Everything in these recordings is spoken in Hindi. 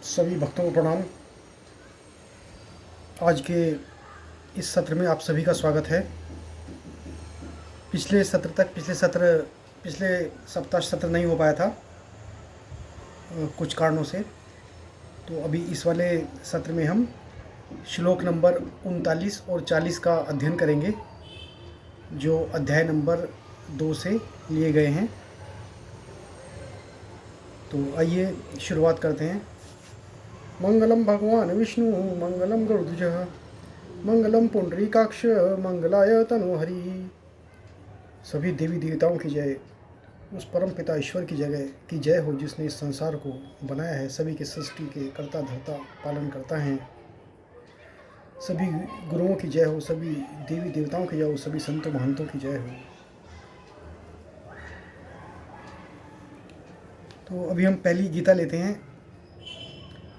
सभी भक्तों को प्रणाम। आज के इस सत्र में आप सभी का स्वागत है। पिछले सप्ताह सत्र नहीं हो पाया था कुछ कारणों से। तो अभी इस वाले सत्र में हम श्लोक नंबर 39 और 40 का अध्ययन करेंगे, जो अध्याय नंबर 2 से लिए गए हैं। तो आइए शुरुआत करते हैं। मंगलम भगवान विष्णु मंगलम गरुड़ध्वज मंगलम पुंडरीकाक्ष मंगलाय तनोहरि। सभी देवी देवताओं की जय, उस परम पिता ईश्वर की जगह की जय हो जिसने इस संसार को बनाया है, सभी के सृष्टि के कर्ता धर्ता पालन करता है। सभी गुरुओं की जय हो, सभी देवी देवताओं की जय हो, सभी संतों महंतों की जय हो। तो अभी हम पहली गीता लेते हैं,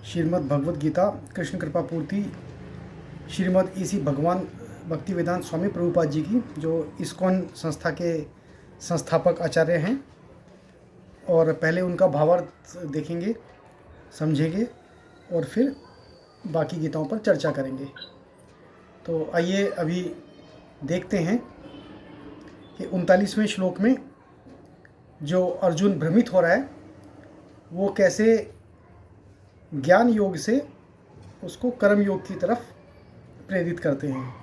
श्रीमद् भगवद गीता कृष्ण कृपा पूर्ति श्रीमद् इसी भगवान भक्ति वेदांत स्वामी प्रभुपाद जी की, जो इस्कॉन संस्था के संस्थापक आचार्य हैं। और पहले उनका भावार्थ देखेंगे, समझेंगे और फिर बाकी गीताओं पर चर्चा करेंगे। तो आइए अभी देखते हैं कि 39वें श्लोक में जो अर्जुन भ्रमित हो रहा है वो कैसे ज्ञान योग से उसको कर्म योग की तरफ प्रेरित करते हैं।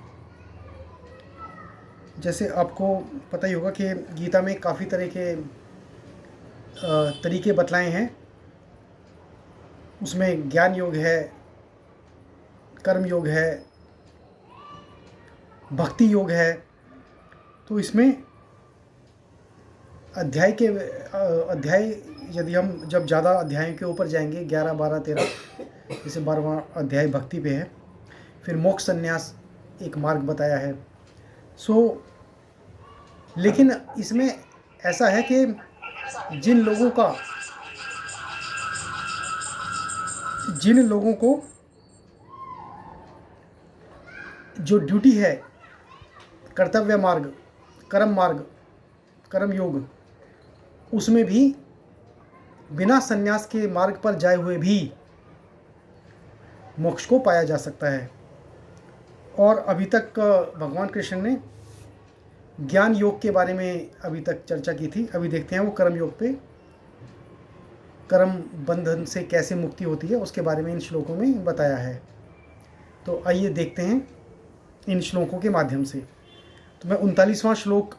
जैसे आपको पता ही होगा कि गीता में काफ़ी तरह के तरीके बतलाए हैं। उसमें ज्ञान योग है, कर्म योग है, भक्ति योग है। तो इसमें अध्याय यदि हम जब ज़्यादा अध्यायों के ऊपर जाएंगे, 11, 12, 13, जैसे 12वां अध्याय भक्ति पे है, फिर मोक्ष संन्यास एक मार्ग बताया है। लेकिन इसमें ऐसा है कि जिन लोगों को जो ड्यूटी है, कर्तव्य मार्ग, कर्म योग, उसमें भी बिना संन्यास के मार्ग पर जाए हुए भी मोक्ष को पाया जा सकता है। और अभी तक भगवान कृष्ण ने ज्ञान योग के बारे में अभी तक चर्चा की थी। अभी देखते हैं वो कर्म योग पे, कर्म बंधन से कैसे मुक्ति होती है उसके बारे में इन श्लोकों में बताया है। तो आइए देखते हैं इन श्लोकों के माध्यम से। तो मैं 39वां श्लोक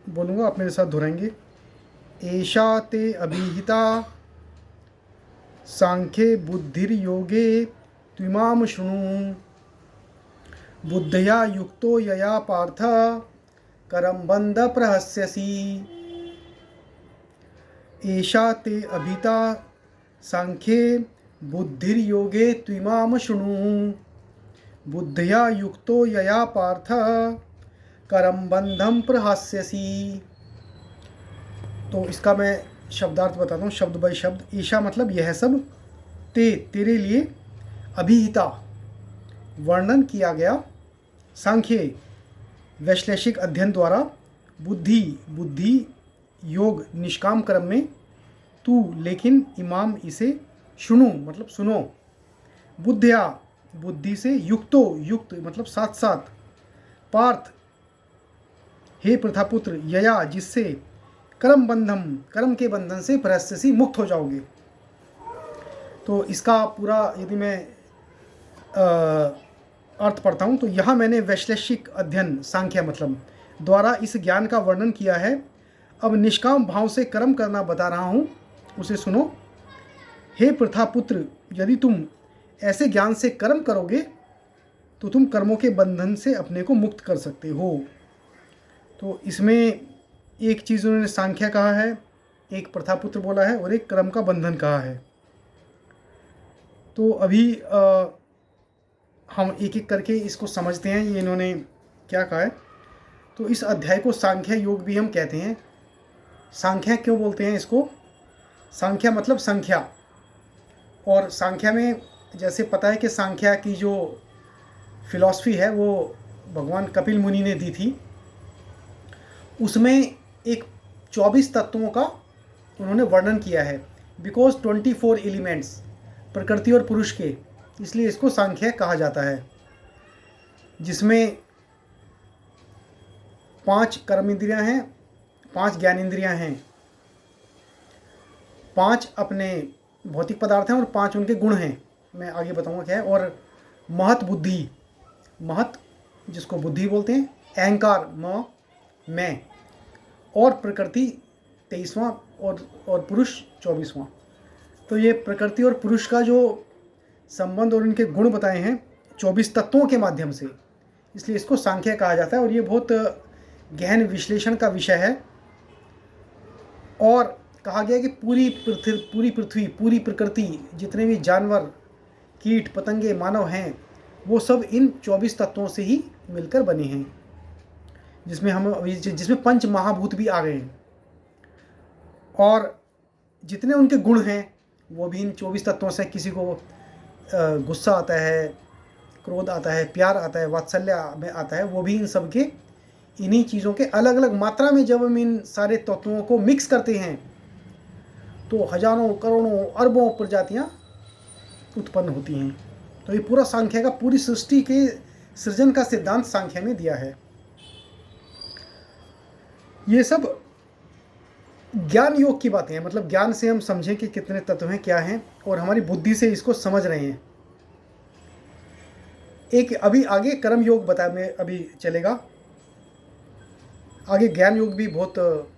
बोलूँगा, आप मेरे साथ दोहराएंगे। एषा ते अभिहिता सांख्ये बुद्धिर्योगे त्विमां शृणु बुद्धया युक्तो यया पार्थ करम बंध प्रहस्यसि। एषा ते अभिहिता सांख्ये बुद्धिर्योगे त्विमां शृणु बुद्धया युक्तो यया पार्थ करम बंधम प्रहस्यसि। तो इसका मैं शब्दार्थ बताता हूँ शब्द बाय शब्द। ईशा मतलब यह सब, तेरे लिए, अभिहिता वर्णन किया गया, सांख्य वैश्लेषिक अध्ययन द्वारा, बुद्धि योग निष्काम कर्म में, तू लेकिन इमाम इसे, शुणु मतलब सुनो, बुद्धया बुद्धि से, युक्त मतलब साथ साथ, पार्थ हे प्रथापुत्र, यया जिससे, कर्म के बंधन से, प्रहस्यसि मुक्त हो जाओगे। तो इसका पूरा यदि मैं अर्थ पढ़ता हूँ तो यहाँ मैंने वैश्लेषिक अध्ययन सांख्य मतलब द्वारा इस ज्ञान का वर्णन किया है। अब निष्काम भाव से कर्म करना बता रहा हूँ, उसे सुनो। हे प्रथापुत्र, यदि तुम ऐसे ज्ञान से कर्म करोगे तो तुम कर्मों के बंधन से अपने को मुक्त कर सकते हो। तो इसमें एक चीज़ उन्होंने सांख्य कहा है, एक प्रथापुत्र बोला है और एक कर्म का बंधन कहा है। तो अभी हम एक एक करके इसको समझते हैं, ये इन्होंने क्या कहा है। तो इस अध्याय को सांख्य योग भी हम कहते हैं। सांख्य क्यों बोलते हैं इसको? सांख्य मतलब संख्या, और सांख्य में जैसे पता है कि सांख्य की जो फिलॉसफी है वो भगवान कपिल मुनि ने दी थी। उसमें एक 24 तत्वों का उन्होंने वर्णन किया है। बिकॉज 24 एलिमेंट्स, प्रकृति और पुरुष के, इसलिए इसको सांख्य कहा जाता है, जिसमें 5 कर्म इंद्रियाँ हैं, 5 ज्ञान इंद्रियाँ हैं, 5 अपने भौतिक पदार्थ हैं और 5 उनके गुण हैं। मैं आगे बताऊंगा क्या है। और महत बुद्धि, महत जिसको बुद्धि बोलते हैं, अहंकार मैं, और प्रकृति 23वां और पुरुष 24वां। तो ये प्रकृति और पुरुष का जो संबंध और इनके गुण बताए हैं 24 तत्वों के माध्यम से, इसलिए इसको सांख्य कहा जाता है। और ये बहुत गहन विश्लेषण का विषय है। और कहा गया कि पूरी पृथ्वी, पूरी प्रकृति, जितने भी जानवर, कीट पतंगे, मानव हैं, वो सब इन 24 तत्वों से ही मिलकर बने हैं, जिसमें पंच महाभूत भी आ गए हैं। और जितने उनके गुण हैं वो भी इन 24 तत्वों से, किसी को गुस्सा आता है, क्रोध आता है, प्यार आता है, वात्सल्य में आता है, वो भी इन सब के, इन्हीं चीज़ों के अलग अलग मात्रा में जब हम इन सारे तत्वों को मिक्स करते हैं तो हजारों, करोड़ों, अरबों प्रजातियाँ उत्पन्न होती हैं। तो ये पूरा सांख्य का, पूरी सृष्टि के सृजन का सिद्धांत सांख्य में दिया है। ये सब ज्ञान योग की बातें हैं, मतलब ज्ञान से हम समझें कि कितने तत्व हैं, क्या हैं, और हमारी बुद्धि से इसको समझ रहे हैं। एक अभी आगे कर्म योग बताया में अभी चलेगा, आगे ज्ञान योग भी बहुत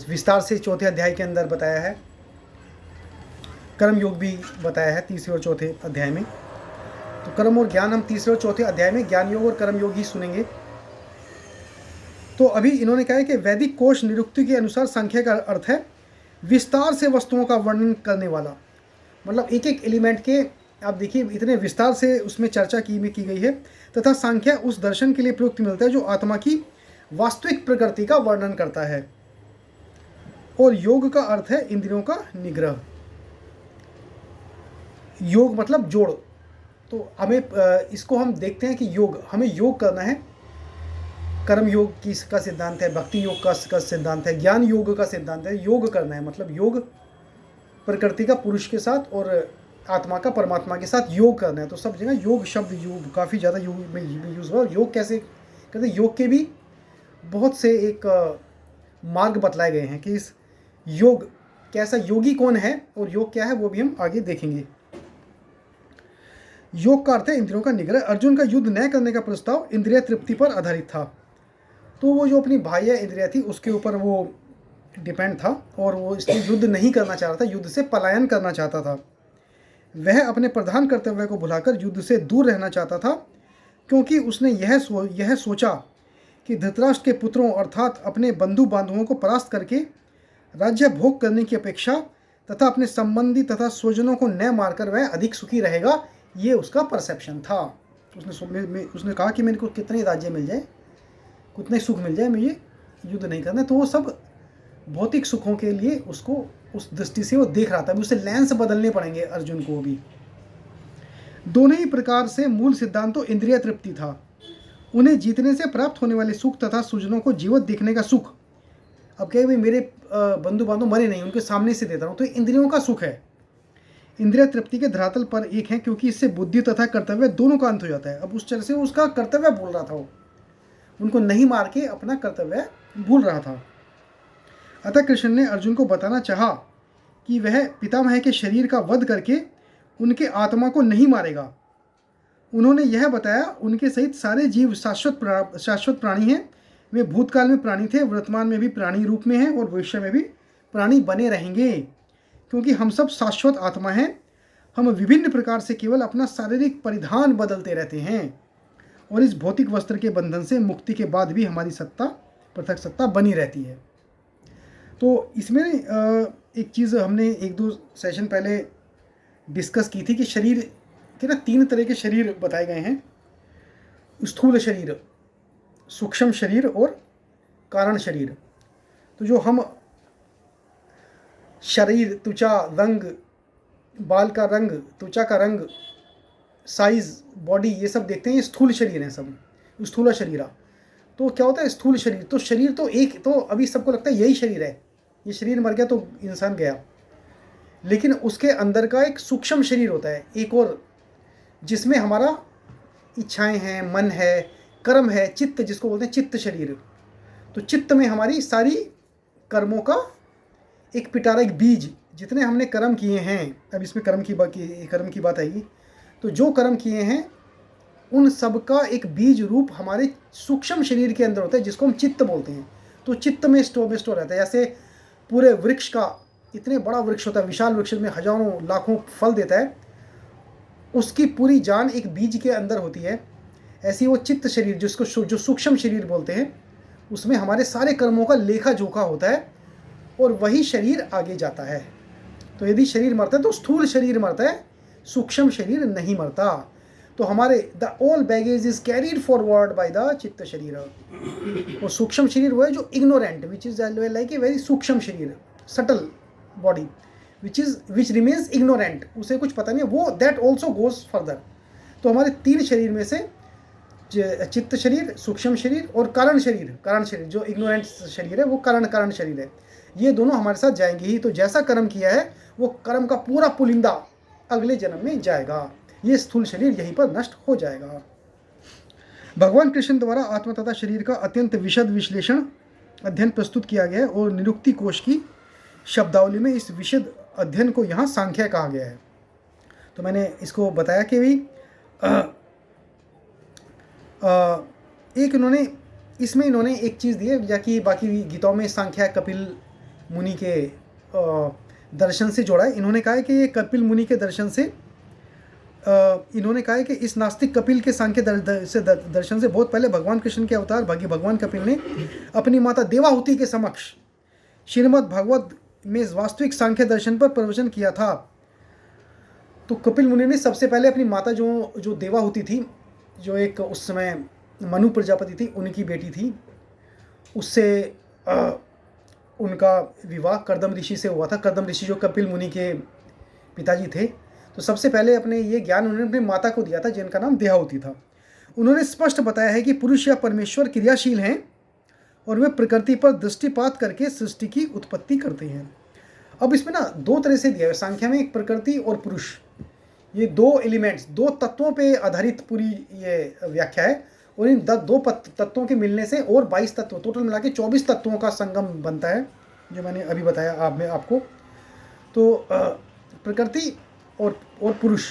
विस्तार से 4थे अध्याय के अंदर बताया है। कर्म योग भी बताया है 3रे और 4थे अध्याय में। तो कर्म और ज्ञान हम 3रे और 4थे अध्याय में ज्ञान योग और कर्म योग ही सुनेंगे। तो अभी इन्होंने कहा है कि वैदिक कोश निरुक्ति के अनुसार सांख्य का अर्थ है विस्तार से वस्तुओं का वर्णन करने वाला। मतलब एक एक एलिमेंट के, आप देखिए, इतने विस्तार से उसमें चर्चा की गई है। तथा सांख्य उस दर्शन के लिए प्रयुक्त मिलता है जो आत्मा की वास्तविक प्रकृति का वर्णन करता है। और योग का अर्थ है इंद्रियों का निग्रह। योग मतलब जोड़। तो हमें इसको हम देखते हैं कि योग, हमें योग करना है। कर्म योग का सिद्धांत है, भक्ति योग का सिद्धांत है, ज्ञान योग का सिद्धांत है। योग करना है मतलब योग प्रकृति का पुरुष के साथ और आत्मा का परमात्मा के साथ योग करना है। तो सब जगह योग शब्द योग काफ़ी ज़्यादा योग में यूज़ हुआ। और योग कैसे करते हैं, योग के भी बहुत से एक मार्ग बतलाए गए हैं कि इस योग कैसा, योगी कौन है और योग क्या है, वो भी हम आगे देखेंगे। योग का अर्थ है इंद्रियों का निग्रह। अर्जुन का युद्ध न करने का प्रस्ताव इंद्रिय तृप्ति पर आधारित था। तो वो जो अपनी बाह्य इंद्रिया थी उसके ऊपर वो डिपेंड था और वो इसलिए युद्ध नहीं करना चाह रहा था, युद्ध से पलायन करना चाहता था। वह अपने प्रधान कर्तव्य को भुलाकर युद्ध से दूर रहना चाहता था, क्योंकि उसने यह सोचा कि धृतराष्ट्र के पुत्रों अर्थात अपने बंधु बांधवों को परास्त करके राज्य भोग करने की अपेक्षा तथा अपने संबंधी तथा स्वजनों को न मारकर वह अधिक सुखी रहेगा, ये उसका परसेप्शन था। उसने कहा कि मेरे को कितने राज्य मिल जाए, कितने सुख मिल जाए, मुझे युद्ध नहीं करना। तो वो सब भौतिक सुखों के लिए उसको उस दृष्टि से वो देख रहा था। अभी उसे लेंस बदलने पड़ेंगे अर्जुन को भी। दोनों ही प्रकार से मूल सिद्धांत तो इंद्रिय तृप्ति था। उन्हें जीतने से प्राप्त होने वाले सुख तथा सुजनों को जीवित देखने का सुख। अब कहे भाई मेरे बंधु बांधव मरे नहीं, उनके सामने से देता हूँ, तो इंद्रियों का सुख है। इंद्रिय तृप्ति के धरातल पर एक है, क्योंकि इससे बुद्धि तथा कर्तव्य दोनों का अंत हो जाता है। अब उस तरह से उसका कर्तव्य भूल रहा था, वो उनको नहीं मार के अपना कर्तव्य भूल रहा था। अतः कृष्ण ने अर्जुन को बताना चाहा कि वह पितामह के शरीर का वध करके उनके आत्मा को नहीं मारेगा। उन्होंने यह बताया उनके सहित सारे जीव शाश्वत प्राणी हैं। वे भूतकाल में प्राणी थे, वर्तमान में भी प्राणी रूप में हैं और भविष्य में भी प्राणी बने रहेंगे, क्योंकि हम सब शाश्वत आत्मा हैं। हम विभिन्न प्रकार से केवल अपना शारीरिक परिधान बदलते रहते हैं और इस भौतिक वस्त्र के बंधन से मुक्ति के बाद भी हमारी सत्ता, पृथक सत्ता बनी रहती है। तो इसमें एक चीज़ हमने 1-2 सेशन पहले डिस्कस की थी कि शरीर के ना 3 तरह के शरीर बताए गए हैं। स्थूल शरीर, सूक्ष्म शरीर और कारण शरीर। तो जो हम शरीर, त्वचा, रंग, बाल का रंग, त्वचा का रंग, साइज, बॉडी, ये सब देखते हैं, ये स्थूल शरीर हैं, सब स्थूल शरीर। तो क्या होता है स्थूल शरीर? तो शरीर तो एक, तो अभी सबको लगता है यही शरीर है, ये शरीर मर गया तो इंसान गया। लेकिन उसके अंदर का एक सूक्ष्म शरीर होता है एक और, जिसमें हमारा इच्छाएं हैं, मन है, कर्म है, चित्त जिसको बोलते हैं चित्त शरीर। तो चित्त में हमारी सारी कर्मों का एक पिटारा, एक बीज, जितने हमने कर्म किए हैं, अब इसमें कर्म की बात आएगी, तो जो कर्म किए हैं उन सब का एक बीज रूप हमारे सूक्ष्म शरीर के अंदर होता है, जिसको हम चित्त बोलते हैं। तो चित्त में स्टोर रहता है। जैसे पूरे वृक्ष का, इतने बड़ा वृक्ष होता है, विशाल वृक्ष में हजारों लाखों फल देता है, उसकी पूरी जान एक बीज के अंदर होती है। ऐसी वो चित्त शरीर जिसको जो सूक्ष्म शरीर बोलते हैं, उसमें हमारे सारे कर्मों का लेखा जोखा होता है और वही शरीर आगे जाता है। तो यदि शरीर मरता है तो स्थूल शरीर मरता है, सूक्ष्म शरीर नहीं मरता। तो हमारे the all baggage is carried forward by the चित्त शरीर। और सूक्ष्म शरीर वो है जो ignorant, which is like a very सूक्ष्म शरीर, subtle body, which remains ignorant, उसे कुछ पता नहीं है, वो दैट ऑल्सो गोज फर्दर। तो हमारे 3 शरीर में से चित्त शरीर, सूक्ष्म शरीर और कारण शरीर जो इग्नोरेंट शरीर है, वो कारण शरीर है, ये दोनों हमारे साथ जाएंगे ही। तो जैसा कर्म किया है वो कर्म का पूरा पुलिंदा अगले जन्म में जाएगा, ये स्थूल शरीर यहीं पर नष्ट हो जाएगा। भगवान कृष्ण द्वारा आत्मा तथा शरीर का अत्यंत विशद विश्लेषण अध्ययन प्रस्तुत किया गया है और निरुक्ति कोश की शब्दावली में इस विशद अध्ययन को यहाँ सांख्य कहा गया है। तो मैंने इसको बताया कि भाई एक इन्होंने एक चीज़ दी है, जाकि बाकी गीताओं में सांख्य कपिल मुनि के दर्शन से जोड़ा है। इन्होंने कहा है कि ये कपिल मुनि के दर्शन से इन्होंने कहा है कि इस नास्तिक कपिल के सांख्य दर्शन से बहुत पहले भगवान कृष्ण के अवतार भगवान कपिल ने अपनी माता देवाहुति के समक्ष श्रीमद् भागवत में वास्तविक सांख्य दर्शन पर प्रवचन किया था। तो कपिल मुनि ने सबसे पहले अपनी माता जो देवाहुति थी, जो एक उस समय मनु प्रजापति थी, उनकी बेटी थी, उससे उनका विवाह कर्दम ऋषि से हुआ था। कर्दम ऋषि जो कपिल मुनि के पिताजी थे। तो सबसे पहले अपने ये ज्ञान उन्होंने अपनी माता को दिया था, जिनका नाम देहाहुति था। उन्होंने स्पष्ट बताया है कि पुरुष या परमेश्वर क्रियाशील हैं और वे प्रकृति पर दृष्टिपात करके सृष्टि की उत्पत्ति करते हैं। अब इसमें ना 2 तरह से दिया है सांख्या में, एक प्रकृति और पुरुष, ये 2 एलिमेंट्स, 2 तत्वों पे आधारित पूरी ये व्याख्या है। और इन 2 तत्वों के मिलने से और 22 तत्व, टोटल मिला के 24 तत्वों का संगम बनता है, जो मैंने अभी बताया आपको। तो प्रकृति और पुरुष,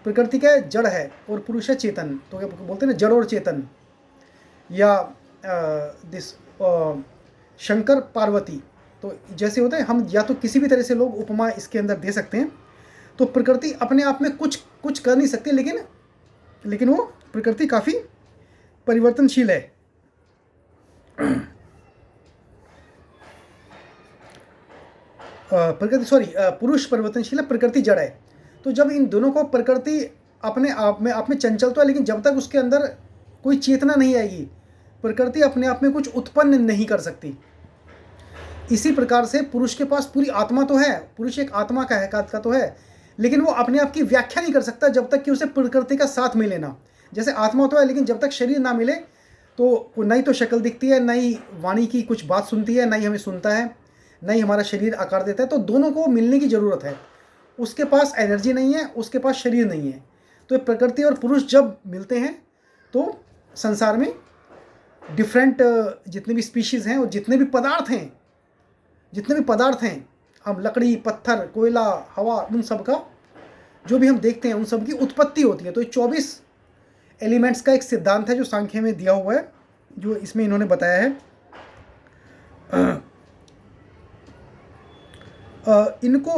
प्रकृति क्या है, जड़ है, और पुरुष है चेतन। तो क्या बोलते हैं ना, जड़ और चेतन, या शंकर पार्वती। तो जैसे होता है, हम या तो किसी भी तरह से लोग उपमा इसके अंदर दे सकते हैं। तो प्रकृति अपने आप में कुछ कर नहीं सकती, लेकिन वो प्रकृति काफ़ी परिवर्तनशील है। पुरुष परिवर्तनशील है, प्रकृति जड़ है। तो जब इन दोनों को, प्रकृति अपने आप में चंचल तो है, लेकिन जब तक उसके अंदर कोई चेतना नहीं आएगी, प्रकृति अपने आप में कुछ उत्पन्न नहीं कर सकती। इसी प्रकार से पुरुष के पास पूरी आत्मा तो है, पुरुष एक आत्मा का तो है, लेकिन वो अपने आप की व्याख्या नहीं कर सकता जब तक कि उसे प्रकृति का साथ मिले ना। जैसे आत्मा तो है, लेकिन जब तक शरीर ना मिले तो ना ही तो शक्ल दिखती है, ना ही वाणी की कुछ बात सुनती है, ना ही हमें सुनता है, ना ही हमारा शरीर आकार देता है। तो दोनों को मिलने की ज़रूरत है। उसके पास एनर्जी नहीं है, उसके पास शरीर नहीं है। तो प्रकृति और पुरुष जब मिलते हैं तो संसार में डिफरेंट जितने भी स्पीशीज़ हैं और जितने भी पदार्थ हैं, हम लकड़ी, पत्थर, कोयला, हवा, उन सब का जो भी हम देखते हैं, उन सब की उत्पत्ति होती है। तो ये 24 एलिमेंट्स का एक सिद्धांत है जो सांख्य में दिया हुआ है, जो इसमें इन्होंने बताया है।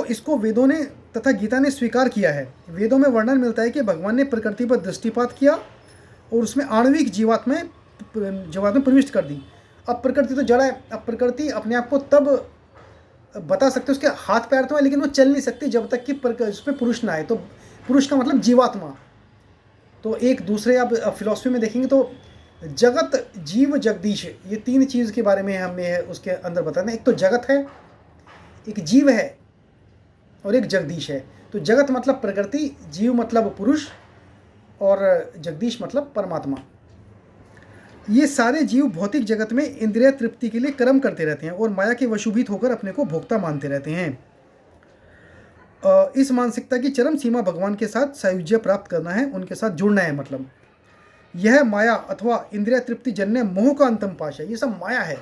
इसको वेदों ने तथा गीता ने स्वीकार किया है। वेदों में वर्णन मिलता है कि भगवान ने प्रकृति पर दृष्टिपात किया और उसमें आणविक जीवात्मा प्रविष्ट कर दी। अब प्रकृति तो जड़ है, अब प्रकृति अपने आप को तब बता सकते, उसके हाथ पैर तो है, लेकिन वो चल नहीं सकती जब तक कि उसमें पुरुष ना आए। तो पुरुष का मतलब जीवात्मा। तो एक दूसरे आप फिलॉसफी में देखेंगे तो जगत, जीव, जगदीश, ये 3 चीज़ के बारे में हमें उसके अंदर बताते हैं। एक तो जगत है, एक जीव है और एक जगदीश है। तो जगत मतलब प्रकृति, जीव मतलब पुरुष और जगदीश मतलब परमात्मा। ये सारे जीव भौतिक जगत में इंद्रिय तृप्ति के लिए कर्म करते रहते हैं और माया के वशीभूत होकर अपने को भोक्ता मानते रहते हैं। इस मानसिकता की चरम सीमा भगवान के साथ सायुज्य प्राप्त करना है, उनके साथ जुड़ना है। मतलब यह माया अथवा इंद्रिय तृप्ति जन्य मोह का अंतिम पाश है। ये सब माया है,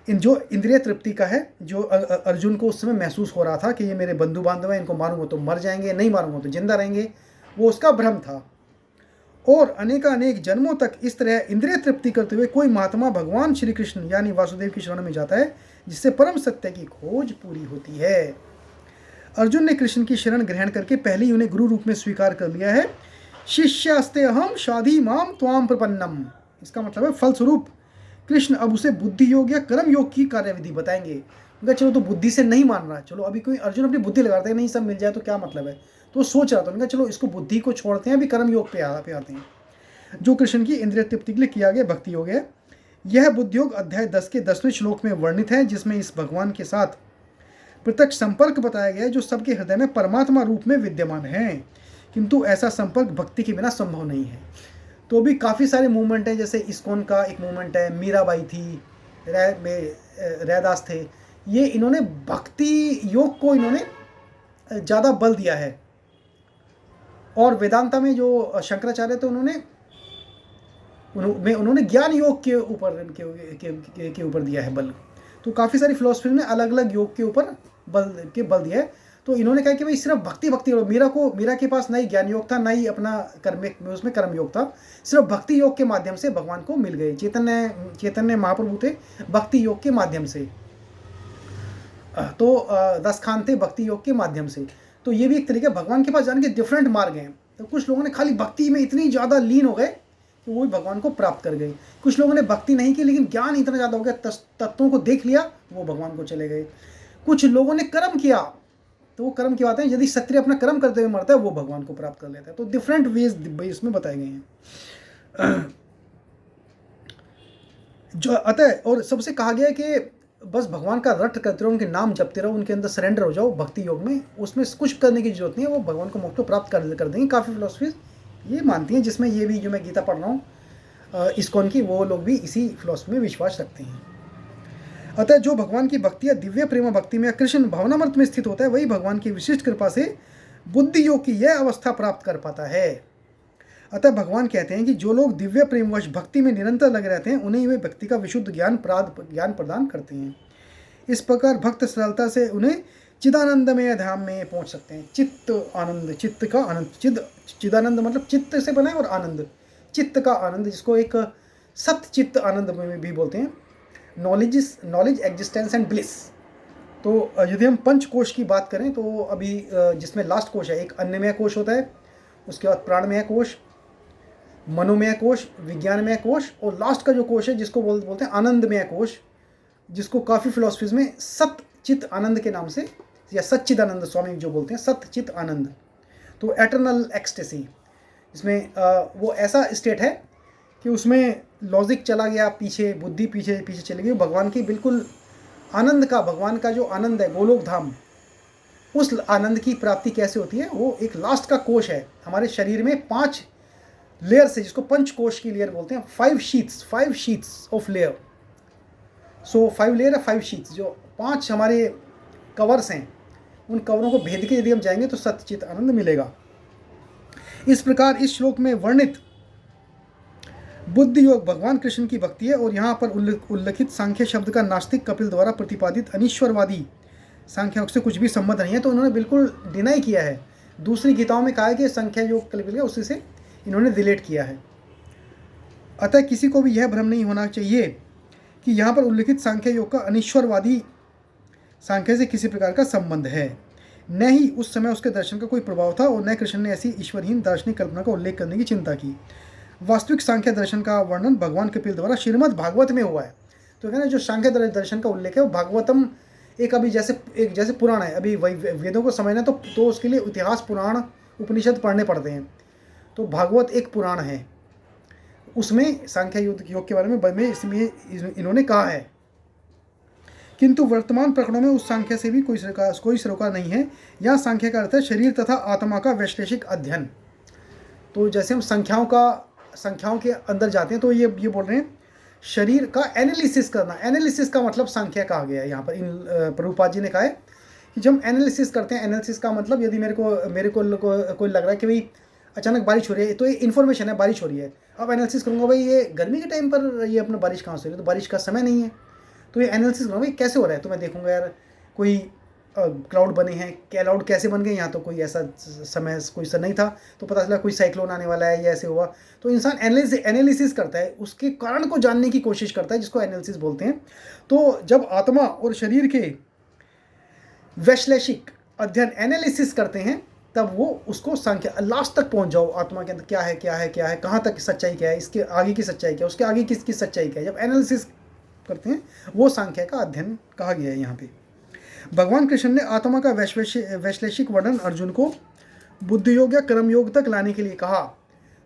इन जो इंद्रिय तृप्ति का है, जो अर्जुन को उस समय महसूस हो रहा था कि ये मेरे बंधु बांधव हैं, इनको मारूंगा तो मर जाएंगे, नहीं मारूंगा तो जिंदा रहेंगे, वो उसका भ्रम था। और अनेक जन्मों तक इस तरह इंद्रिय तृप्ति करते हुए कोई महात्मा भगवान श्री कृष्ण यानी वासुदेव की शरण में जाता है, जिससे परम सत्य की खोज पूरी होती है। अर्जुन ने कृष्ण की शरण ग्रहण करके पहले ही उन्हें गुरु रूप में स्वीकार कर लिया है। शिष्यास्ते अहम शाधि माम त्वाम प्रपन्नम। इसका मतलब है फलस्वरूप कृष्ण अब उसे बुद्धि योग या कर्म योग की कार्यविधि बताएंगे। उनका चलो तो बुद्धि से नहीं मान रहा, चलो अभी कोई अर्जुन अपनी बुद्धि लगाते हैं, नहीं सब मिल जाए तो क्या मतलब है, तो सोच रहा था। उनका चलो इसको बुद्धि को छोड़ते हैं, अभी कर्म योग पे आते हैं, जो कृष्ण की इंद्रिय तृप्ति के लिए किया गया भक्ति योग है। यह बुद्धि योग अध्याय 10 के 10वें श्लोक में वर्णित है, जिसमें इस भगवान के साथ प्रत्यक्ष संपर्क बताया गया है, जो सबके हृदय में परमात्मा रूप में विद्यमान है, किंतु ऐसा संपर्क भक्ति के बिना संभव नहीं है। तो भी काफ़ी सारे मूवमेंट हैं, जैसे इस्कॉन का एक मूवमेंट है, मीराबाई थी, रैदास थे, ये इन्होंने भक्ति योग को इन्होंने ज़्यादा बल दिया है। और वेदांता में जो शंकराचार्य थे उन्होंने ज्ञान योग के ऊपर दिया है बल। तो काफ़ी सारी फिलोसफी ने अलग अलग योग के ऊपर बल दिया है। तो इन्होंने कहा कि भाई सिर्फ भक्ति मीरा के पास ना ही ज्ञान योग था, ना ही अपना उसमें कर्म योग था, सिर्फ भक्ति योग के माध्यम से भगवान को मिल गए। चैतन्य महाप्रभु थे भक्ति योग के माध्यम से, तो 10 खान थे भक्ति योग के माध्यम से। तो ये भी एक तरीका, भगवान के पास जाने के डिफरेंट मार्ग हैं। तो कुछ लोगों ने खाली भक्ति में इतनी ज़्यादा लीन हो गए कि वो भी भगवान को प्राप्त कर गए। कुछ लोगों ने भक्ति नहीं की लेकिन ज्ञान इतना ज़्यादा हो गया, तत्वों को देख लिया, वो भगवान को चले गए। कुछ लोगों ने कर्म किया, तो वो कर्म की बात है, यदि क्षत्रिय अपना कर्म करते हुए मरता है वो भगवान को प्राप्त कर लेता है। तो डिफरेंट वेज इसमें बताए गए हैं। जो अतः और सबसे कहा गया है कि बस भगवान का रट करते रहो, उनके नाम जपते रहो, उनके अंदर सरेंडर हो जाओ भक्ति योग में, उसमें कुछ करने की जरूरत नहीं है, वो भगवान को मोक्ष प्राप्त कर देंगे। काफ़ी फिलोसफीज ये मानती हैं, जिसमें ये भी जो मैं गीता पढ़ रहा हूँ इस्कॉन की, वो लोग भी इसी फिलोसफी में विश्वास रखते हैं। अतः जो भगवान की भक्ति या दिव्य प्रेम भक्ति में या कृष्ण भावनामृत में स्थित होता है, वही भगवान की विशिष्ट कृपा से बुद्धि योग की यह अवस्था प्राप्त कर पाता है। अतः भगवान कहते हैं कि जो लोग दिव्य प्रेमवश भक्ति में निरंतर लगे रहते हैं, उन्हें वे भक्ति का विशुद्ध ज्ञान प्रदान करते हैं। इस प्रकार भक्त सरलता से उन्हें चिदानंदमय धाम में पहुंच सकते हैं। चित्त आनंद, चित्त का आनंद, चिदानंद मतलब चित्त से बना है, और आनंद चित्त का आनंद, जिसको एक सत्य चित्त आनंद में भी बोलते हैं। Knowledge existence and bliss. तो यदि हम पंच कोश की बात करें तो अभी जिसमें लास्ट कोश है, एक अन्नमय कोश होता है, उसके बाद प्राणमय कोश, मनोमय कोश, विज्ञानमय कोश, और लास्ट का जो कोश है जिसको बोलते हैं आनंदमय कोश, जिसको काफ़ी फिलोसफीज में सत्य चित्त आनंद के नाम से, या सच्चिदानंद स्वामी जो बोलते हैं सत्य चित्त आनंद। तो एटर्नल एक्सटेसी, इसमें वो ऐसा स्टेट है कि उसमें लॉजिक चला गया पीछे, बुद्धि पीछे चली गई, भगवान की बिल्कुल आनंद का, भगवान का जो आनंद है गोलोक धाम, उस आनंद की प्राप्ति कैसे होती है, वो एक लास्ट का कोश है। हमारे शरीर में 5 लेयर से, जिसको पंच कोश की लेयर बोलते हैं, 5 sheets of layer. So 5 layer है, 5 शीट्स, जो 5 हमारे कवर्स हैं, उन कवरों को भेद के यदि हम जाएंगे तो सत्यचित आनंद मिलेगा। इस प्रकार इस श्लोक में वर्णित बुद्धि योग भगवान कृष्ण की भक्ति है, और यहाँ पर उल्लिखित सांख्य शब्द का नास्तिक कपिल द्वारा प्रतिपादित अनीश्वरवादी सांख्य योग से कुछ भी संबंध नहीं है। तो इन्होंने बिल्कुल डिनाई किया है। दूसरी गीताओं में कहा है कि संख्या योग कपिल है, उसी से इन्होंने रिलेट किया है। अतः किसी को भी यह भ्रम नहीं होना चाहिए कि यहाँ पर उल्लिखित सांख्य योग का अनीश्वरवादी सांख्य से किसी प्रकार का संबंध है। न ही उस समय उसके दर्शन का कोई प्रभाव था, और न कृष्ण ने ऐसी ईश्वरहीन दार्शनिक कल्पना का उल्लेख करने की चिंता की। वास्तविक सांख्य दर्शन का वर्णन भगवान कपिल द्वारा श्रीमद् भागवत में हुआ है। तो कहना जो सांख्य दर्शन का उल्लेख है वो भागवतम एक अभी जैसे पुराण है, अभी वेदों को समझना तो उसके लिए इतिहास, पुराण, उपनिषद पढ़ने पड़ते हैं। तो भागवत एक पुराण है, उसमें सांख्य योग के बारे में इसमें इन्होंने कहा है। किंतु वर्तमान प्रकरणों में उस सांख्य से भी कोई सरोकार नहीं है। यहाँ सांख्य का अर्थ है शरीर तथा आत्मा का वैश्लेषिक अध्ययन। तो जैसे हम संख्याओं के अंदर जाते हैं तो ये बोल रहे हैं शरीर का एनालिसिस करना। एनालिसिस का मतलब सांख्य कहा गया है। यहाँ पर इन प्रभुपाद जी ने कहा है कि जब हम एनालिसिस करते हैं, एनालिसिस का मतलब यदि कोई लग रहा है कि भाई अचानक बारिश हो रही है, तो ये इन्फॉर्मेशन है बारिश हो रही है। अब एनालिसिस करूँगा भाई ये गर्मी के टाइम पर ये अपना बारिश कहाँ से हो रही है, तो बारिश का समय नहीं है, तो ये एनालिसिस करूँगा भाई कैसे हो रहा है, तो मैं देखूँगा यार कोई क्लाउड बने हैं, क्लाउड कैसे बन गए, यहाँ तो कोई ऐसा समय कोई सा नहीं था, तो पता चला कोई साइक्लोन आने वाला है या ऐसे हुआ। तो इंसान एनालिसिस करता है, उसके कारण को जानने की कोशिश करता है, जिसको एनालिसिस बोलते हैं। तो जब आत्मा और शरीर के वैश्लेषिक अध्ययन एनालिसिस करते हैं, तब वो उसको सांख्य लास्ट तक पहुंच जाओ, आत्मा के अंदर क्या है क्या है क्या है, कहाँ तक सच्चाई क्या है, इसके आगे की सच्चाई क्या है, उसके आगे किसकी सच्चाई क्या है, जब एनालिसिस करते हैं वो सांख्य का अध्ययन कहा गया है। यहाँ पे भगवान कृष्ण ने आत्मा का वैश्लेषिक वर्णन अर्जुन को बुद्धि योग या कर्म योग तक लाने के लिए कहा।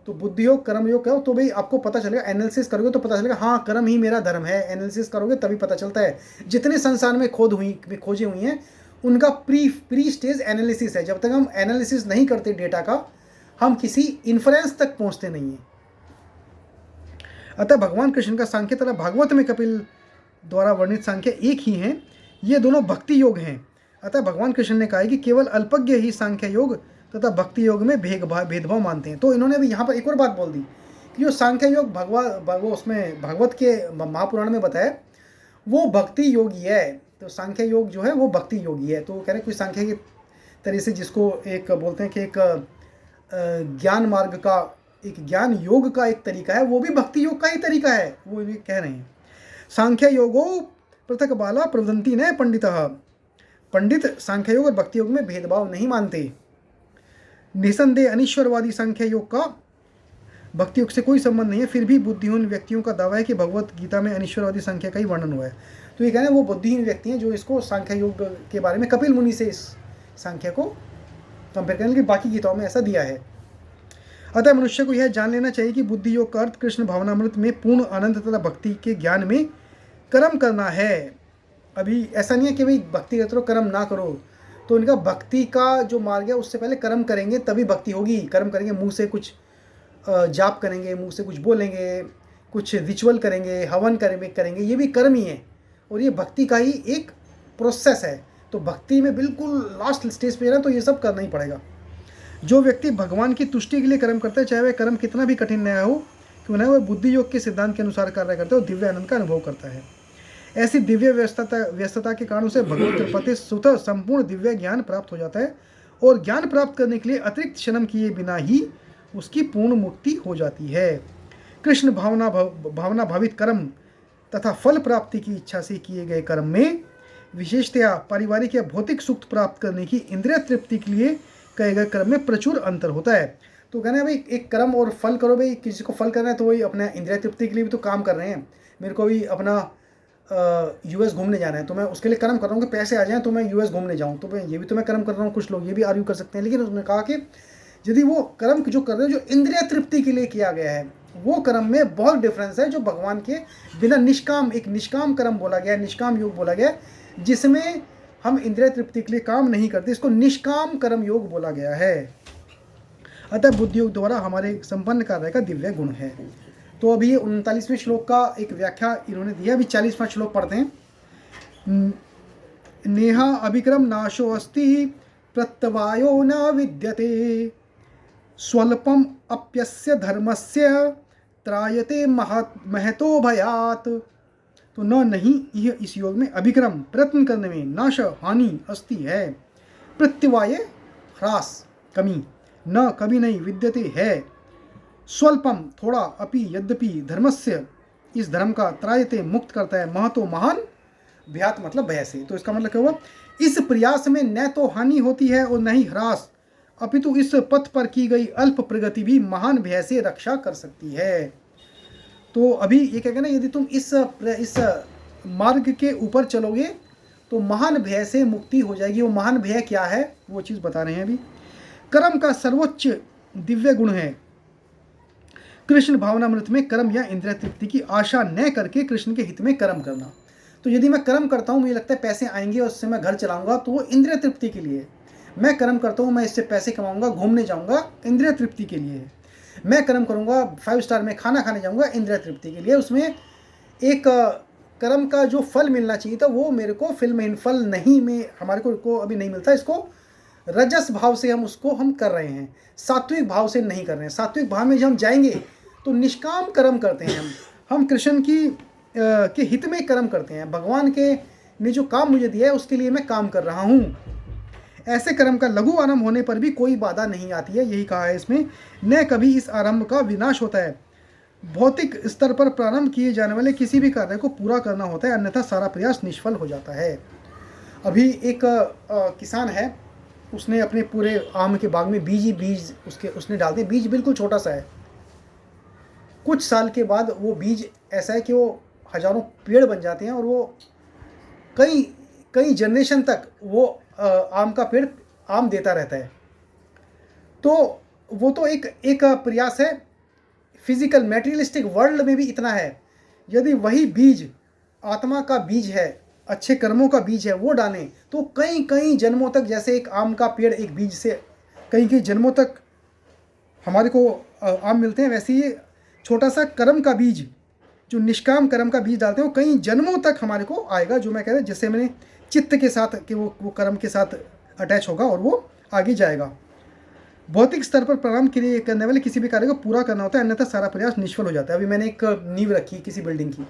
तो बुद्धि योग कर्म योग कहो तो भाई आपको पता चलेगा, एनालिसिस करोगे तो पता चलेगा हाँ कर्म ही मेरा धर्म है, एनालिसिस करोगे तभी पता चलता है। जितने संसार में खोजे हुई हैं उनका प्री स्टेज एनालिसिस है। जब तक हम एनालिसिस नहीं करते डेटा का, हम किसी इन्फ्रेंस तक पहुंचते नहीं हैं। अतः भगवान कृष्ण का सांख्य तथा भागवत में कपिल द्वारा वर्णित सांख्य एक ही हैं, ये दोनों भक्ति योग हैं। अतः भगवान कृष्ण ने कहा है कि केवल अल्पज्ञ ही सांख्य योग तथा भक्ति योग में भेदभाव मानते हैं। तो इन्होंने भी यहाँ पर एक और बात बोल दी कि जो सांख्य योग उसमें भागवत के महापुराण में बताया वो भक्ति योगी है, तो सांख्य योग जो है वो भक्ति योगी है। तो कह रहे कोई सांख्य की तरह से जिसको एक बोलते हैं कि एक ज्ञान मार्ग का, एक ज्ञान योग का एक तरीका है, वो भी भक्ति योग का ही तरीका है, वो भी कह रहे हैं। सांख्य योगो पृथक बाला प्रवदंती न पंडितः, पंडित सांख्य योग और भक्ति योग में भेदभाव नहीं मानते। निसंदेह अनिश्वरवादी सांख्य योग का भक्ति योग से कोई संबंध नहीं है, फिर भी बुद्धिहीन व्यक्तियों का दावा है कि भगवत गीता में अनिश्वरवादी संख्या का ही वर्णन हुआ है। तो ये कहना है वो बुद्धिहीन व्यक्ति हैं जो इसको सांख्य योग के बारे में कपिल मुनि से इस सांख्य को कंपेयर करने की, बाकी गीताओं में ऐसा दिया है। अतः मनुष्य को यह जान लेना चाहिए कि बुद्धि योग का अर्थ कृष्ण भावनामृत में पूर्ण आनंद तथा भक्ति के ज्ञान में कर्म करना है। अभी ऐसा नहीं है कि भाई भक्ति करते रहो कर्म ना करो, तो उनका भक्ति का जो मार्ग है उससे पहले कर्म करेंगे तभी भक्ति होगी। कर्म करेंगे, मुंह से कुछ जाप करेंगे, मुंह से कुछ बोलेंगे, कुछ रिचुअल करेंगे, हवन करेंगे, ये भी कर्म ही है और ये भक्ति का ही एक प्रोसेस है। तो भक्ति में बिल्कुल लास्ट स्टेज पे जाना तो ये सब करना ही पड़ेगा। जो व्यक्ति भगवान की तुष्टि के लिए कर्म करता है, चाहे वह कर्म कितना भी कठिन न हो क्यों न, वह बुद्धि योग के सिद्धांत के अनुसार कार्य करता है और दिव्य आनंद का अनुभव करता है। ऐसी दिव्य व्यस्तता के कारण उसे भगवत कृपा स्वतः संपूर्ण दिव्य ज्ञान प्राप्त हो जाता है और ज्ञान प्राप्त करने के लिए अतिरिक्त श्रम किए बिना ही उसकी पूर्ण मुक्ति हो जाती है। कृष्ण भावना भावित कर्म तथा फल प्राप्ति की इच्छा से किए गए कर्म में विशेषतया पारिवारिक या भौतिक सुख प्राप्त करने की इंद्रिय तृप्ति के लिए कहे गए कर्म में प्रचुर अंतर होता है। तो कहना है भाई एक कर्म और फल करो, भाई किसी को फल करना है तो वही अपना इंद्रिय तृप्ति के लिए भी तो काम कर रहे हैं। मेरे को भी अपना यूएस घूमने जाना है तो मैं उसके लिए कर्म कर रहा हूँ कि पैसे आ जाएं तो मैं यूएस घूमने जाऊँ, तो मैं ये भी तो मैं कर्म कर रहा हूँ। कुछ लोग ये भी आर्ग्यू कर सकते हैं, लेकिन उसने कहा कि यदि वो कर्म जो कर रहे हो जो इंद्रिय तृप्ति के लिए किया गया है वो कर्म में बहुत डिफरेंस है, जो भगवान के बिना निष्काम, एक निष्काम कर्म बोला गया है, निष्काम योग बोला गया है जिसमें हम इंद्रिय तृप्ति के लिए काम नहीं करते, इसको निष्काम कर्म योग बोला गया है। अतः बुद्धि योग द्वारा हमारे संपन्न कार्य का दिव्य गुण है। तो अभी 39वें श्लोक का एक व्याख्या इन्होंने दिया, अभी 40वां श्लोक पढ़ते हैं। नेहा अभिक्रम नाशो अस्ति प्रत्यवायो न विद्यते स्वल्पम अप्यस्य धर्मस्य त्रायते महतो भयात। तो न नहीं यह इस योग में अभिक्रम प्रयत्न करने में, नाश हानि अस्ति है, प्रत्यवाय ह्रास कमी, न कभी नहीं, विद्यते है, स्वल्पम थोड़ा, अपि यद्यपि, धर्मस्य इस धर्म का, त्रायते मुक्त करता है, महतो महान, भयात मतलब भय से। तो इसका मतलब क्या हुआ, इस प्रयास में न तो हानि होती है और न ही ह्रास, अपितु इस पथ पर की गई अल्प प्रगति भी महान भय से रक्षा कर सकती है। तो अभी ये क्या कहना, यदि तुम इस मार्ग के ऊपर चलोगे तो महान भय से मुक्ति हो जाएगी। वो महान भय क्या है वो चीज़ बता रहे हैं अभी। कर्म का सर्वोच्च दिव्य गुण है कृष्ण भावनामृत में कर्म या इंद्रिय तृप्ति की आशा न करके कृष्ण के हित में कर्म करना। तो यदि मैं कर्म करता हूँ, मुझे लगता है पैसे आएंगे और उससे मैं घर चलाऊंगा, तो वो इंद्रिय तृप्ति के लिए। मैं कर्म करता हूँ, मैं इससे पैसे कमाऊंगा, घूमने जाऊंगा, इंद्रिय तृप्ति के लिए। मैं कर्म करूंगा, 5 स्टार में खाना खाने जाऊंगा, इंद्रिय तृप्ति के लिए। उसमें एक कर्म का जो फल मिलना चाहिए था वो मेरे को फिल्महीन फल नहीं में हमारे को अभी नहीं मिलता। इसको रजस भाव से हम कर रहे हैं, सात्विक भाव से नहीं कर रहे हैं। सात्विक भाव में जब हम जाएंगे तो निष्काम कर्म करते हैं, हम कृष्ण के हित में कर्म करते हैं। भगवान के ने जो काम मुझे दिया है उसके लिए मैं काम कर रहा हूँ। ऐसे कर्म का लघु आरंभ होने पर भी कोई बाधा नहीं आती है, यही कहा है इसमें। न कभी इस आरंभ का विनाश होता है। भौतिक स्तर पर प्रारंभ किए जाने वाले किसी भी कार्य को पूरा करना होता है, अन्यथा सारा प्रयास निष्फल हो जाता है। अभी एक किसान है, उसने अपने पूरे आम के बाग में बीज उसने डाल दिए। बीज बिल्कुल छोटा सा है, कुछ साल के बाद वो बीज ऐसा है कि वो हजारों पेड़ बन जाते हैं और वो कई जनरेशन तक वो आम का पेड़ आम देता रहता है। तो वो तो एक प्रयास है। फिजिकल मैटेरियलिस्टिक वर्ल्ड में भी इतना है। यदि वही बीज आत्मा का बीज है, अच्छे कर्मों का बीज है, वो डालें तो कई जन्मों तक, जैसे एक आम का पेड़ एक बीज से कई जन्मों तक हमारे को आम मिलते हैं, वैसे ही छोटा सा कर्म का बीज, जो निष्काम कर्म का बीज डालते हैं, वो कई जन्मों तक हमारे को आएगा। जो मैं कह रहा हूँ, जिससे मैंने चित्त के साथ कि वो कर्म के साथ अटैच होगा और वो आगे जाएगा। भौतिक स्तर पर प्रारंभ करने वाले किसी भी कार्य को पूरा करना होता है, अन्यथा सारा प्रयास निष्फल हो जाता है। अभी मैंने एक नींव रखी किसी बिल्डिंग की,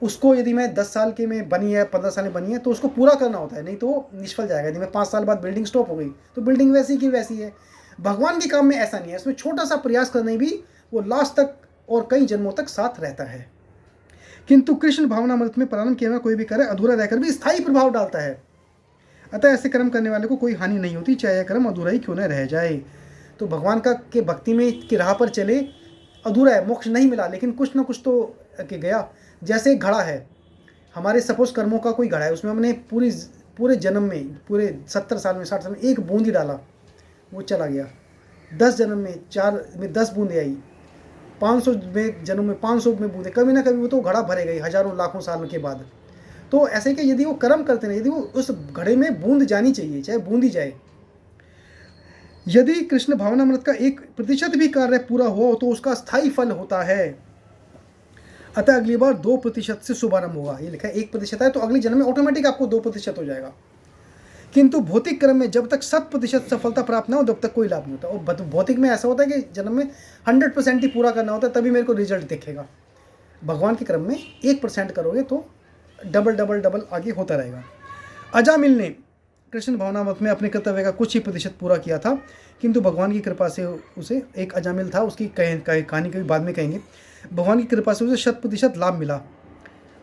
उसको यदि मैं 10 साल के में बनी है, 15 साल में बनी है, तो उसको पूरा करना होता है, नहीं तो निष्फल जाएगा। यदि मैं 5 साल बाद बिल्डिंग स्टॉप हो गई तो बिल्डिंग वैसी की वैसी है। भगवान के काम में ऐसा नहीं है, इसमें छोटा सा प्रयास करने भी वो लास्ट तक और कई जन्मों तक साथ रहता है। किंतु कृष्ण भावनामृत में प्रारंभ किया हुआ कोई भी कार्य अधूरा रहकर भी स्थायी प्रभाव डालता है, अतः ऐसे कर्म करने वाले को कोई हानि नहीं होती, चाहे यह कर्म अधूरा ही क्यों न रह जाए। तो भगवान के भक्ति में की राह पर चले, अधूरा है, मोक्ष नहीं मिला, लेकिन कुछ ना कुछ तो के गया। जैसे एक घड़ा है, हमारे सपोज कर्मों का कोई घड़ा है, उसमें हमने पूरे जन्म में, पूरे 70 साल में 60 साल में एक बूंद ही डाला, वो चला गया। 10 जन्म में 4 में 10 बूंदें आई, 500 में जन्म में 500 में बूंदें, कभी ना कभी वो तो घड़ा भरे गई हजारों लाखों साल के बाद। तो ऐसे कि यदि वो कर्म करते हैं, यदि वो उस घड़े में बूंद जानी चाहिए, चाहे बूंद ही जाए। यदि कृष्ण भावनामृत का 1% भी कार्य पूरा हो तो उसका स्थायी फल होता है, अतः अगली बार 2% से शुभारंभ होगा। ये लिखा है 1% है तो अगले जन्म में ऑटोमेटिक आपको 2% हो जाएगा। किंतु भौतिक कर्म में जब तक 100% सफलता प्राप्त ना हो तब तक कोई लाभ नहीं होता। और भौतिक में ऐसा होता है कि जन्म में 100% ही पूरा करना होता है, तभी मेरे को रिजल्ट दिखेगा। भगवान के क्रम में 1% करोगे तो डबल आगे होता रहेगा। अजामिल ने कृष्ण भावनामृत में अपने कर्तव्य का कुछ ही प्रतिशत पूरा किया था, किंतु भगवान की कृपा से उसे, एक अजामिल था, उसकी कहानी कभी बाद में कहेंगे, भगवान की कृपा से उसे 100% लाभ मिला।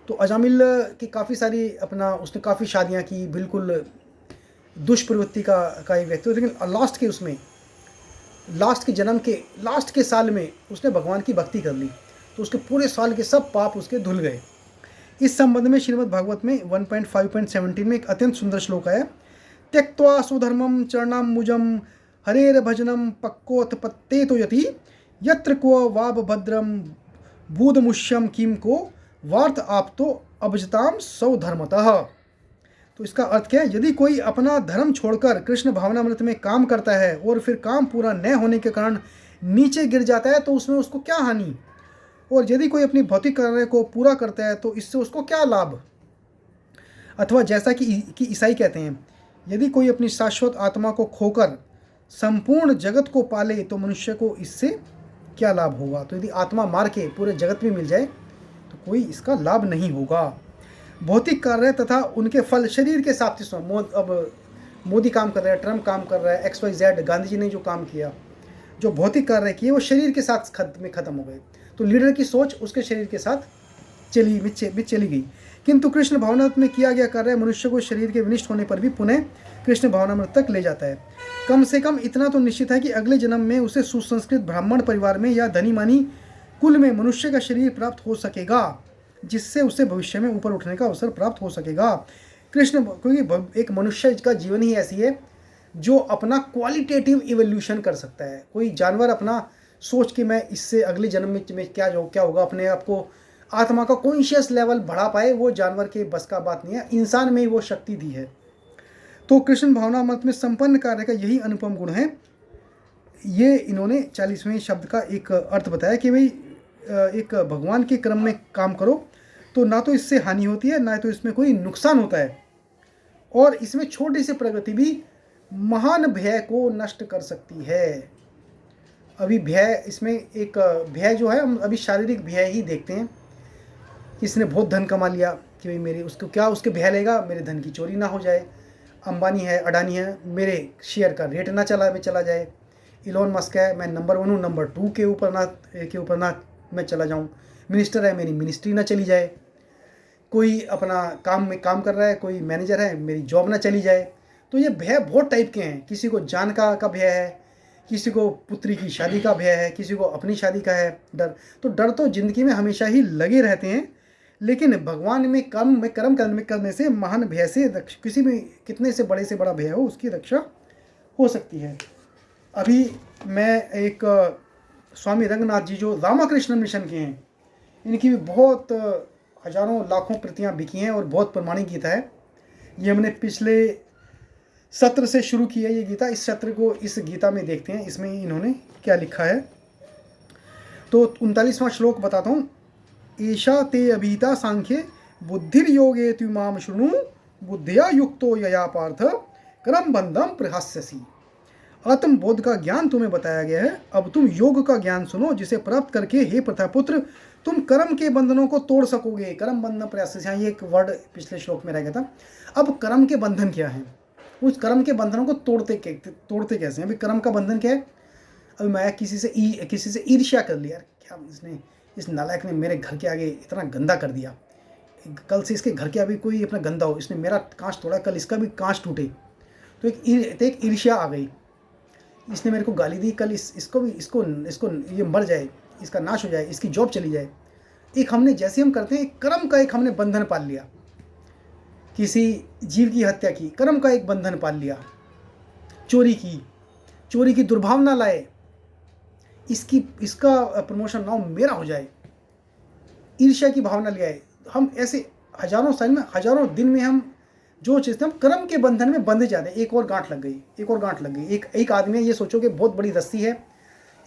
तो अजामिल की काफ़ी सारी उसने काफ़ी शादियाँ की, बिल्कुल दुष्प्रवृत्ति का एक व्यक्ति, लेकिन लास्ट के जन्म के लास्ट के साल में उसने भगवान की भक्ति कर ली, तो उसके पूरे साल के सब पाप उसके धुल गए। इस संबंध में श्रीमद् भागवत में 1.5.17 में एक अत्यंत सुंदर श्लोक है। त्यक्त्वा स्वधर्मम चरणाम्बुजम हरेर भजनम पक्कोत्पत्ते तो यति यत्र को वाब भद्रम बूधमुष्यम किम को वार्थ आप तो अभजताम सौधर्मतः। तो इसका अर्थ क्या है? यदि कोई अपना धर्म छोड़कर कृष्ण भावनामृत में काम करता है और फिर काम पूरा न होने के कारण नीचे गिर जाता है तो उसमें उसको क्या हानि, और यदि कोई अपनी भौतिक कार्य को पूरा करता है तो इससे उसको क्या लाभ। अथवा जैसा कि ईसाई कहते हैं, यदि कोई अपनी शाश्वत आत्मा को खोकर संपूर्ण जगत को पाले तो मनुष्य को इससे क्या लाभ होगा। तो यदि आत्मा मार के पूरे जगत में मिल जाए तो कोई इसका लाभ नहीं होगा। भौतिक कार्य तथा उनके फल शरीर के साथ ही, अब मोदी काम कर रहा है, ट्रम्प काम कर रहा है, XYZ, गांधी जी ने जो काम किया, जो भौतिक कार्य किए वो शरीर के साथ खत्म हो गए। तो लीडर की सोच उसके शरीर के साथ चली गई। किंतु कृष्ण भावनामृत में किया गया कार्य मनुष्य को शरीर के विनिष्ट होने पर भी पुनः कृष्ण भावनामृत तक ले जाता है। कम से कम इतना तो निश्चित है कि अगले जन्म में उसे सुसंस्कृत ब्राह्मण परिवार में या धनी मानी कुल में मनुष्य का शरीर प्राप्त हो सकेगा, जिससे उसे भविष्य में ऊपर उठने का अवसर प्राप्त हो सकेगा। क्योंकि एक मनुष्य का जीवन ही ऐसी है जो अपना क्वालिटेटिव इवोल्यूशन कर सकता है। कोई जानवर अपना सोच के मैं इससे अगले जन्म में क्या होगा, अपने आप को आत्मा का कॉन्शियस लेवल बढ़ा पाए, वो जानवर के बस का बात नहीं है। इंसान में वो शक्ति दी है। तो कृष्ण भावनामृत में संपन्न कार्य का यही अनुपम गुण है। ये इन्होंने 40वें शब्द का एक अर्थ बताया कि भाई एक भगवान के क्रम में काम करो तो ना तो इससे हानि होती है, ना तो इसमें कोई नुकसान होता है। और इसमें छोटी सी प्रगति भी महान भय को नष्ट कर सकती है। अभी भय, इसमें एक भय जो है, हम अभी शारीरिक भय ही देखते हैं। किसने बहुत धन कमा लिया कि भाई मेरे, उसको क्या, उसके भय लेगा मेरे धन की चोरी ना हो जाए। अंबानी है, अडानी है, मेरे शेयर का रेट ना चला जाए। इलोन मस्क है, मैं नंबर 1 हूँ, नंबर 2 के ऊपर ना मैं चला जाऊँ। मिनिस्टर है, मेरी मिनिस्ट्री ना चली जाए। कोई अपना काम में काम कर रहा है, कोई मैनेजर है, मेरी जॉब ना चली जाए। तो ये भय बहुत टाइप के हैं। किसी को जान का भय है, किसी को पुत्री की शादी का भय है, किसी को अपनी शादी का है डर। तो डर तो ज़िंदगी में हमेशा ही लगे रहते हैं, लेकिन भगवान में कर्म करने से, महान भय से, किसी भी कितने से बड़ा भय हो उसकी रक्षा हो सकती है। अभी मैं एक स्वामी रंगनाथ जी जो रामाकृष्ण मिशन के हैं, इनकी भी बहुत हजारों लाखों प्रतियां बिकी हैं और बहुत प्रमाणिक गीता है। ये हमने पिछले सत्र से शुरू की है ये गीता। इस सत्र को, इस गीता में देखते हैं इसमें इन्होंने क्या लिखा है। तो 39वां श्लोक बताता हूँ। ईशा ते अभीता सांख्ये बुद्धिर्योगे त्युमाम शृणु बुद्धिया युक्तो यया पार्थ कर्म बंधम प्रहास्यसि। आत्मबोध का ज्ञान तुम्हें बताया गया है, अब तुम योग का ज्ञान सुनो, जिसे प्राप्त करके हे प्रथापुत्र तुम कर्म के बंधनों को तोड़ सकोगे। कर्म बंधन प्रयास, ये एक वर्ड पिछले श्लोक में रह गया था। अब कर्म के बंधन क्या है, उस कर्म के बंधनों को तोड़ते कैसे हैं। अभी कर्म का बंधन क्या है। अभी मैं किसी से ईर्ष्या कर लिया, क्या इस नालायक ने मेरे घर के आगे इतना गंदा कर दिया, कल से इसके घर के आगे कोई अपना गंदा हो, इसने मेरा कांच तोड़ा, कल इसका भी कांच टूटे। तो एक ईर्ष्या आ गई। इसने मेरे को गाली दी, कल इसको ये मर जाए, इसका नाश हो जाए, इसकी जॉब चली जाए। एक हमने, जैसे हम करते हैं, कर्म का एक हमने बंधन पाल लिया। किसी जीव की हत्या की, कर्म का एक बंधन पाल लिया। चोरी की दुर्भावना लाए, इसका प्रमोशन ना हो, मेरा हो जाए। ईर्ष्या की भावना ले आए। हम ऐसे हजारों साल में, हजारों दिन में हम जो चीज़ हम कर्म के बंधन में बंधे जाते हैं। एक और गांठ लग गई। एक आदमी है, ये सोचो कि बहुत बड़ी रस्सी है,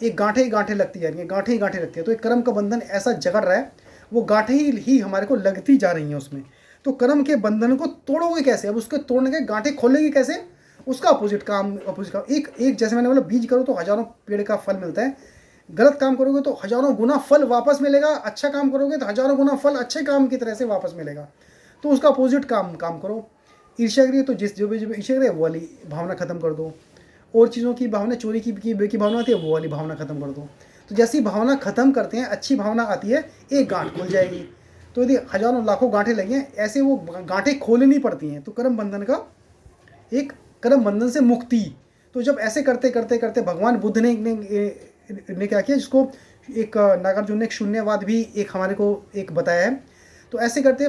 एक गांठे ही गांठे लगती जा रही है, गांठे ही गांठे लगती है। तो एक कर्म का बंधन ऐसा जकड़ रहा है, वो गांठे ही हमारे को लगती जा रही हैं उसमें। तो कर्म के बंधन को तोड़ोगे कैसे। अब उसके तोड़ने के गांठे खोलेंगे कैसे, उसका अपोजिट काम। एक जैसे मैंने बोला, बीज करो तो हजारों पेड़ का फल मिलता है, गलत काम करोगे तो हजारों गुना फल वापस मिलेगा, अच्छा काम करोगे तो हजारों गुना फल अच्छे काम की तरह से वापस मिलेगा। तो उसका अपोजिट काम करो। ईर्ष्या करिए तो जो भी ईर्ष्या करिए वो वाली भावना खत्म कर दो। और चीज़ों की भावना, चोरी की भावना आती है, वो वाली भावना खत्म कर दो। तो जैसी भावना खत्म करते हैं, अच्छी भावना आती है, एक गांठ खुल जाएगी। तो यदि हजारों लाखों गांठें लगी हैं, ऐसे वो गांठें खोलनी पड़ती हैं। तो कर्म बंधन का एक, कर्म बंधन से मुक्ति। तो जब ऐसे करते करते करते भगवान बुद्ध ने क्या किया, जिसको एक नागार्जुन ने एक शून्यवाद भी एक हमारे को एक बताया है। तो ऐसे करते